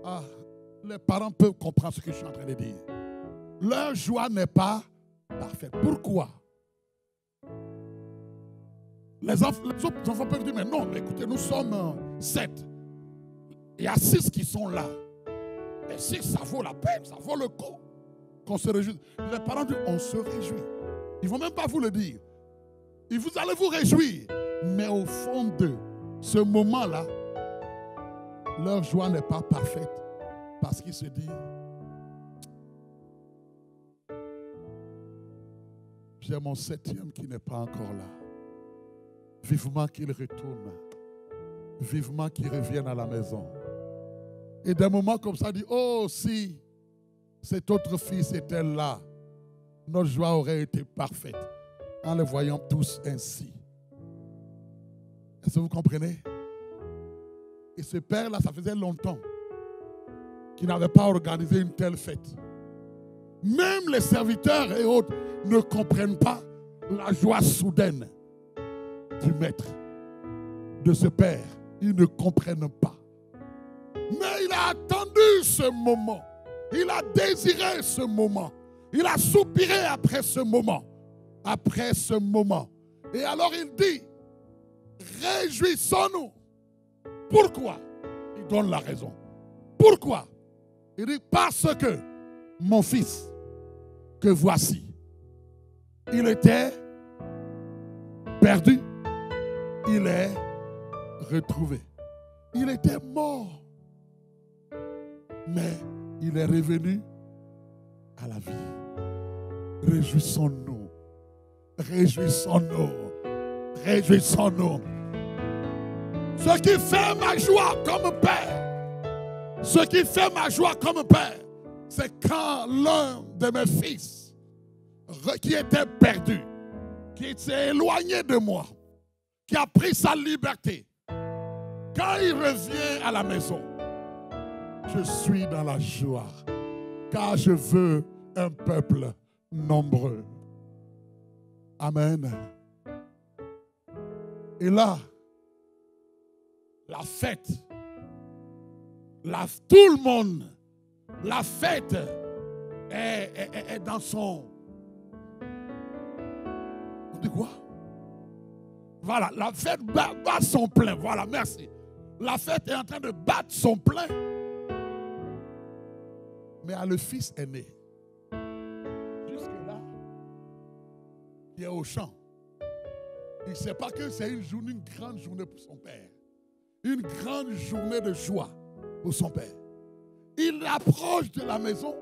Ah, les parents peuvent comprendre ce que je suis en train de dire. Leur joie n'est pas parfaite. Pourquoi? Les autres enfants peuvent dire, mais non, mais écoutez, nous sommes 7. Il y a 6 qui sont là. Et 6, ça vaut la peine, ça vaut le coup qu'on se réjouisse. Les parents disent, on se réjouit. Ils ne vont même pas vous le dire. Et vous allez vous réjouir. Mais au fond de ce moment-là, leur joie n'est pas parfaite. Parce qu'ils se disent, j'ai mon 7e qui n'est pas encore là. Vivement qu'il retourne. Vivement qu'il revienne à la maison. Et d'un moment comme ça, dit, oh, si cet autre fils était là, notre joie aurait été parfaite en les voyant tous ainsi. Est-ce que vous comprenez? Et ce père-là, ça faisait longtemps qu'il n'avait pas organisé une telle fête. Même les serviteurs et autres ne comprennent pas la joie soudaine du maître, de ce père. Ils ne comprennent pas. Mais il a attendu ce moment. Il a désiré ce moment. Il a soupiré après ce moment. Après ce moment. Et alors il dit, réjouissons-nous. Pourquoi? Il donne la raison. Pourquoi? Il dit, parce que mon fils, que voici, il était perdu, il est retrouvé. Il était mort, mais il est revenu à la vie. Réjouissons-nous, réjouissons-nous, réjouissons-nous. Ce qui fait ma joie comme père, ce qui fait ma joie comme père, c'est quand l'un de mes fils qui était perdu, qui s'est éloigné de moi, qui a pris sa liberté, quand il revient à la maison, je suis dans la joie, car je veux un peuple nombreux. Amen. Et là, la fête, tout le monde, la fête est dans son... On dit quoi? Voilà, la fête bat son plein. Voilà, merci. La fête est en train de battre son plein. Mais le fils aîné, jusque-là, il est au champ. Il ne sait pas que c'est une grande journée pour son père. Une grande journée de joie pour son père. Il approche de la maison,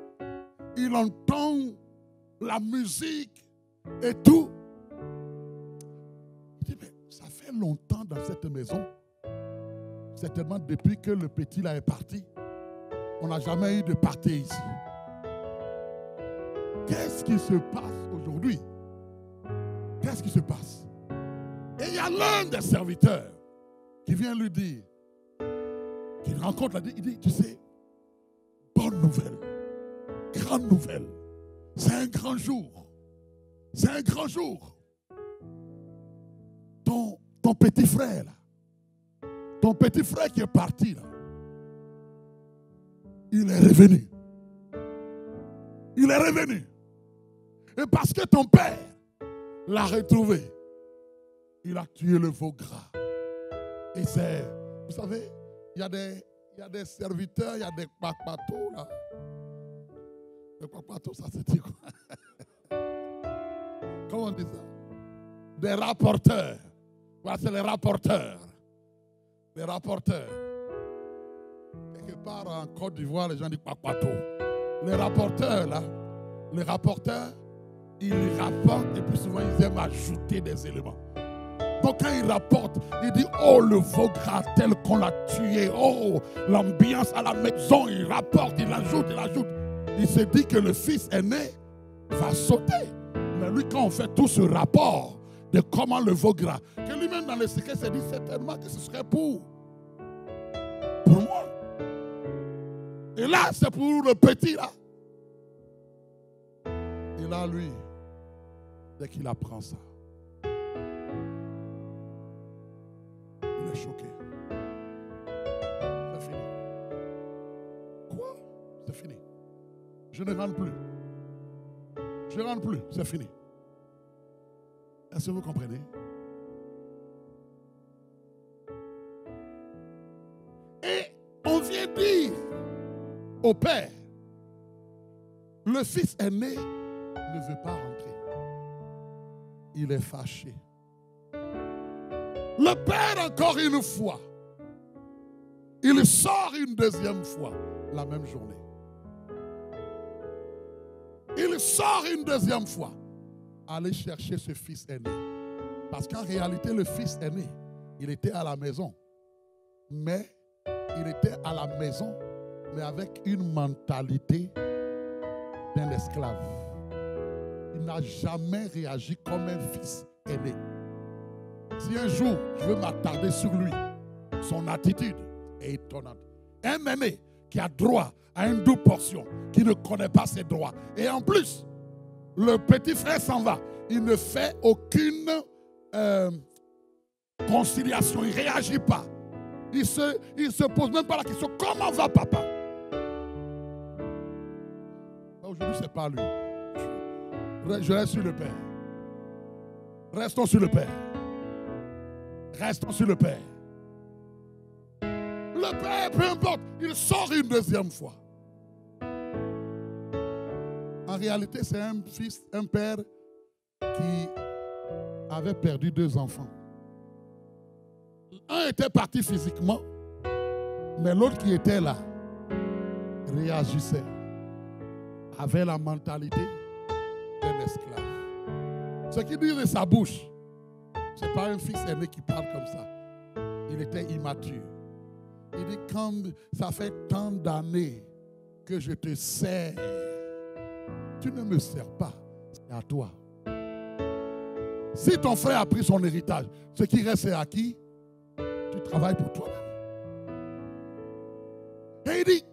il entend la musique et tout. Il dit, mais ça fait longtemps dans cette maison. certainement depuis que le petit là est parti, on n'a jamais eu de party ici. Qu'est-ce qui se passe aujourd'hui? Qu'est-ce qui se passe? Et il y a l'un des serviteurs qui vient lui dire, qu'il rencontre, il dit, tu sais, bonne nouvelle, grande nouvelle, c'est un grand jour. C'est un grand jour. Ton petit frère, là, ton petit frère qui est parti, là, il est revenu. Il est revenu. Et parce que ton père l'a retrouvé, il a tué le veau gras. Et c'est, vous savez, il y a des serviteurs, il y a des kpakpatos là. Les kpakpatos, ça c'est quoi? Comment on dit ça? Des rapporteurs. Voilà, c'est les rapporteurs. Les rapporteurs. Quelque part en Côte d'Ivoire, les gens disent kpakpato. Les rapporteurs là, les rapporteurs, ils rapportent et puis souvent ils aiment ajouter des éléments. Donc quand il rapporte, il dit, oh le veau gras tel qu'on l'a tué, oh l'ambiance à la maison, il rapporte, il ajoute. Il se dit que le fils aîné va sauter. Mais lui, quand on fait tout ce rapport de comment le veau gras, que lui-même dans le secret s'est dit certainement que ce serait pour moi. Et là, c'est pour le petit là. Et là, lui, dès qu'il apprend ça, il est choqué. C'est fini. Quoi? C'est fini. Je ne rentre plus. Je ne rentre plus. C'est fini. Est-ce que vous comprenez? Et on vient dire au père, le fils aîné ne veut pas rentrer. Il est fâché. Le père, encore une fois, il sort une deuxième fois la même journée. Il sort une deuxième fois aller chercher ce fils aîné. Parce qu'en réalité, le fils aîné, il était à la maison. Mais il était à la maison, mais avec une mentalité d'un esclave. Il n'a jamais réagi comme un fils aîné. Si un jour, je veux m'attarder sur lui, son attitude est étonnante. Un aîné qui a droit à une double portion, qui ne connaît pas ses droits. Et en plus, le petit frère s'en va. Il ne fait aucune conciliation. Il ne réagit pas. Il ne se pose même pas la question, comment va papa? Aujourd'hui, ce n'est pas lui. Je reste sur le Père. Restons sur le Père. Restons sur le Père. Le Père, peu importe, il sort une deuxième fois. En réalité, c'est un père qui avait perdu 2 enfants. Un était parti physiquement, mais l'autre qui était là réagissait, avait la mentalité d'un esclave. Ce qui dit de sa bouche, ce n'est pas un fils aîné qui parle comme ça. Il était immature. Il dit, comme ça fait tant d'années que je te sers, tu ne me sers pas, c'est à toi. Si ton frère a pris son héritage, ce qui reste est à qui? Tu travailles pour toi-même. Et il dit,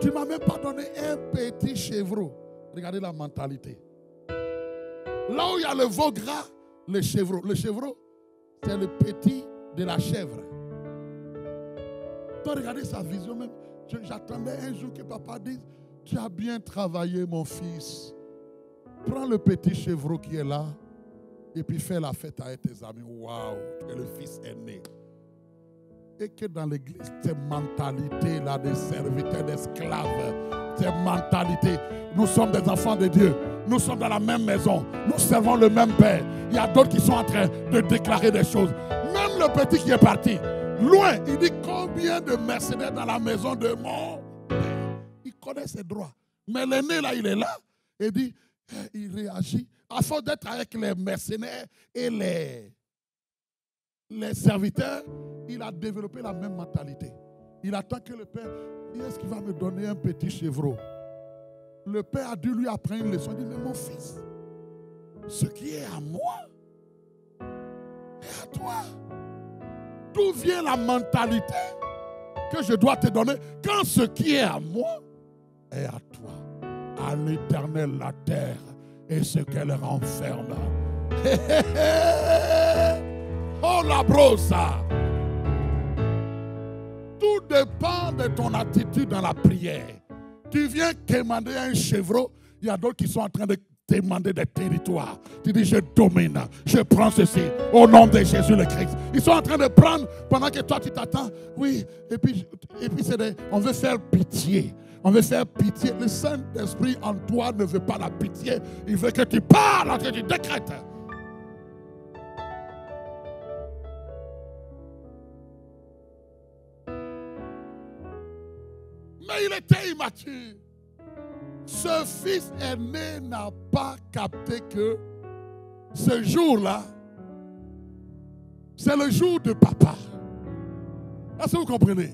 tu ne m'as même pas donné un petit chevreau. Regardez la mentalité. Là où il y a le veau gras, le chevreau. Le chevreau, c'est le petit de la chèvre. Donc regardez sa vision même. J'attendais un jour que papa dise, tu as bien travaillé mon fils. Prends le petit chevreau qui est là et puis fais la fête avec tes amis. Waouh, tu es le fils aîné. Et que dans l'église, ces mentalités-là de serviteurs, d'esclaves, ces mentalités, nous sommes des enfants de Dieu. Nous sommes dans la même maison. Nous servons le même Père. Il y a d'autres qui sont en train de déclarer des choses. Même le petit qui est parti, loin, il dit combien de mercenaires dans la maison de mon Père. Il connaît ses droits. Mais l'aîné là, il est là et dit, il réagit. À force d'être avec les mercenaires et les serviteurs, il a développé la même mentalité. Il attend que le père, est-ce qu'il va me donner un petit chevreau? Le père a dû lui apprendre une leçon. Il dit, mais mon fils, ce qui est à moi est à toi. D'où vient la mentalité que je dois te donner quand ce qui est à moi est à toi? À l'Éternel la terre et ce qu'elle renferme. Oh la brossa! Tout dépend de ton attitude dans la prière. Tu viens demander un chevreau, il y a d'autres qui sont en train de demander des territoires. Tu dis, je domine, je prends ceci au nom de Jésus le Christ. Ils sont en train de prendre pendant que toi tu t'attends. Oui, et puis on veut faire pitié. On veut faire pitié. Le Saint-Esprit en toi ne veut pas la pitié. Il veut que tu parles, que tu décrètes. Mais il était immature. Ce fils aîné n'a pas capté que ce jour-là, c'est le jour de papa. Est-ce que vous comprenez?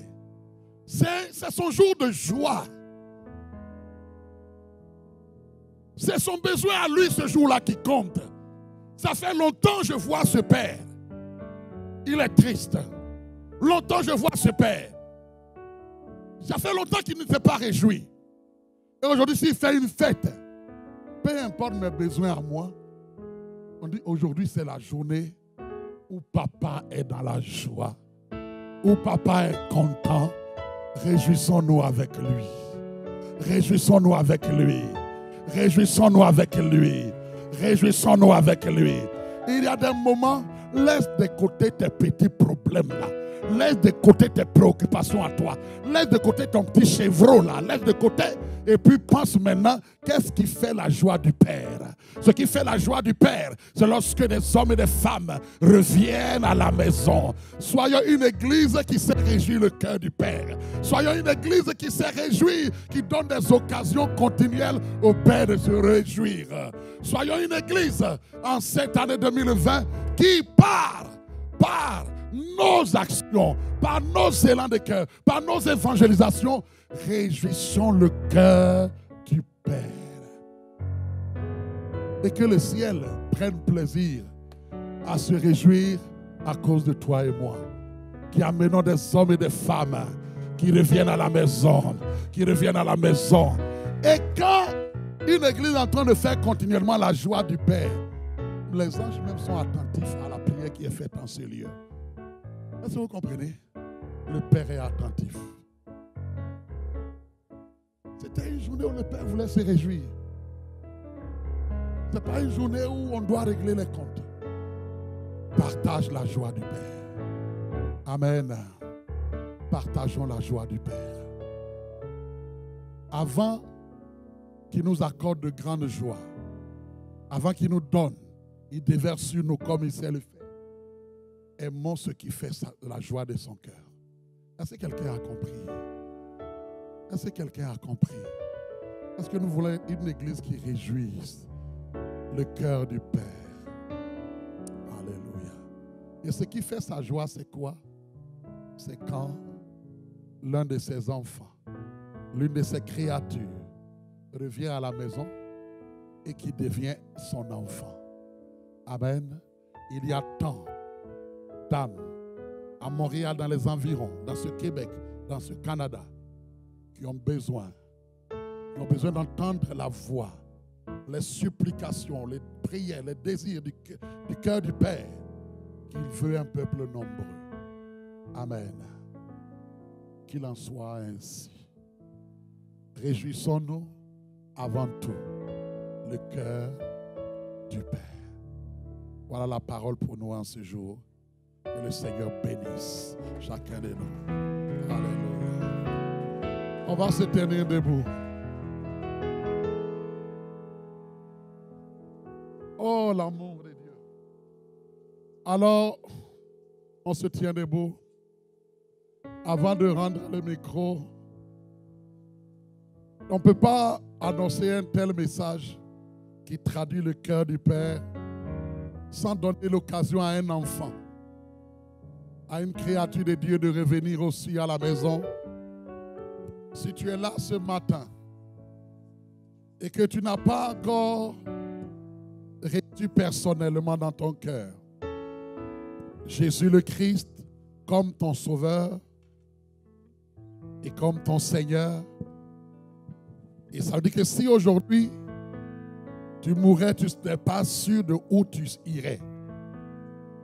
C'est son jour de joie. C'est son besoin à lui ce jour-là qui compte. Ça fait longtemps que je vois ce père. Il est triste. Longtemps que je vois ce père. Ça fait longtemps qu'il ne s'est pas réjoui. Et aujourd'hui, s'il fait une fête, peu importe mes besoins à moi, on dit aujourd'hui c'est la journée où papa est dans la joie, où papa est content. Réjouissons-nous avec lui. Réjouissons-nous avec lui. Réjouissons-nous avec lui. Réjouissons-nous avec lui. Il y a des moments, laisse de côté tes petits problèmes là. Laisse de côté tes préoccupations à toi. Laisse de côté ton petit chevreau là. Laisse de côté. Et puis pense maintenant, qu'est-ce qui fait la joie du Père? Ce qui fait la joie du Père, c'est lorsque des hommes et des femmes reviennent à la maison. Soyons une église qui sait réjouir le cœur du Père. Soyons une église qui sait réjouir, qui donne des occasions continuelles au Père de se réjouir. Soyons une église en cette année 2020 qui par nos actions, par nos élans de cœur, par nos évangélisations, réjouissons le cœur du Père. Et que le ciel prenne plaisir à se réjouir à cause de toi et moi. Qui amenons des hommes et des femmes qui reviennent à la maison, qui reviennent à la maison. Et quand une église est en train de faire continuellement la joie du Père, les anges même sont attentifs à la prière qui est faite en ces lieux. Est-ce que vous comprenez? Le Père est attentif. C'était une journée où le Père voulait se réjouir. Ce n'est pas une journée où on doit régler les comptes. Partage la joie du Père. Amen. Partageons la joie du Père. Avant qu'il nous accorde de grandes joies, avant qu'il nous donne, il déverse sur nous comme il sait le faire. Aimons ce qui fait la joie de son cœur. Est-ce que quelqu'un a compris? Est-ce que quelqu'un a compris? Est-ce que nous voulons une église qui réjouisse le cœur du Père? Alléluia. Et ce qui fait sa joie, c'est quoi? C'est quand l'un de ses enfants, l'une de ses créatures revient à la maison et qui devient son enfant. Amen. Il y a tant d'âmes à Montréal, dans les environs, dans ce Québec, dans ce Canada, qui ont besoin d'entendre la voix, les supplications, les prières, les désirs du cœur du Père, qu'il veut un peuple nombreux. Amen. Qu'il en soit ainsi. Réjouissons-nous avant tout le cœur du Père. Voilà la parole pour nous en ce jour. Que le Seigneur bénisse chacun de nous. Alléluia. On va se tenir debout. Oh, l'amour de Dieu. Alors, on se tient debout. Avant de rendre le micro, on ne peut pas annoncer un tel message qui traduit le cœur du Père sans donner l'occasion à un enfant à une créature de Dieu de revenir aussi à la maison. Si tu es là ce matin et que tu n'as pas encore reçu personnellement dans ton cœur Jésus le Christ comme ton sauveur et comme ton Seigneur, et ça veut dire que si aujourd'hui tu mourrais, tu n'es pas sûr de où tu irais.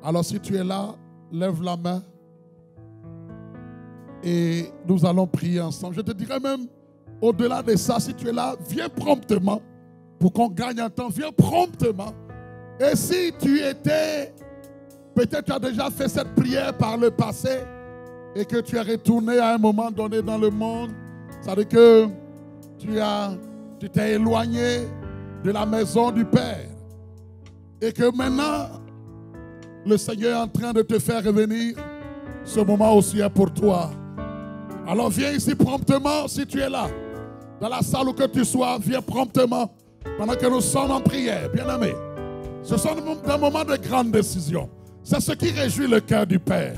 Alors si tu es là, lève la main et nous allons prier ensemble. Je te dirais même, au-delà de ça, si tu es là, viens promptement pour qu'on gagne un temps. Viens promptement. Et si tu étais, peut-être tu as déjà fait cette prière par le passé et que tu es retourné à un moment donné dans le monde, ça veut dire que tu t'es éloigné de la maison du Père et que maintenant le Seigneur est en train de te faire revenir. Ce moment aussi est pour toi. Alors viens ici promptement si tu es là. Dans la salle où que tu sois, viens promptement pendant que nous sommes en prière, bien-aimés. Ce sont des moments de grande décision. C'est ce qui réjouit le cœur du Père.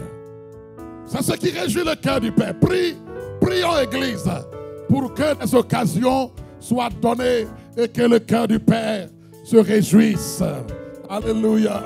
C'est ce qui réjouit le cœur du Père. Prions, Église, pour que des occasions soient données et que le cœur du Père se réjouisse. Alléluia.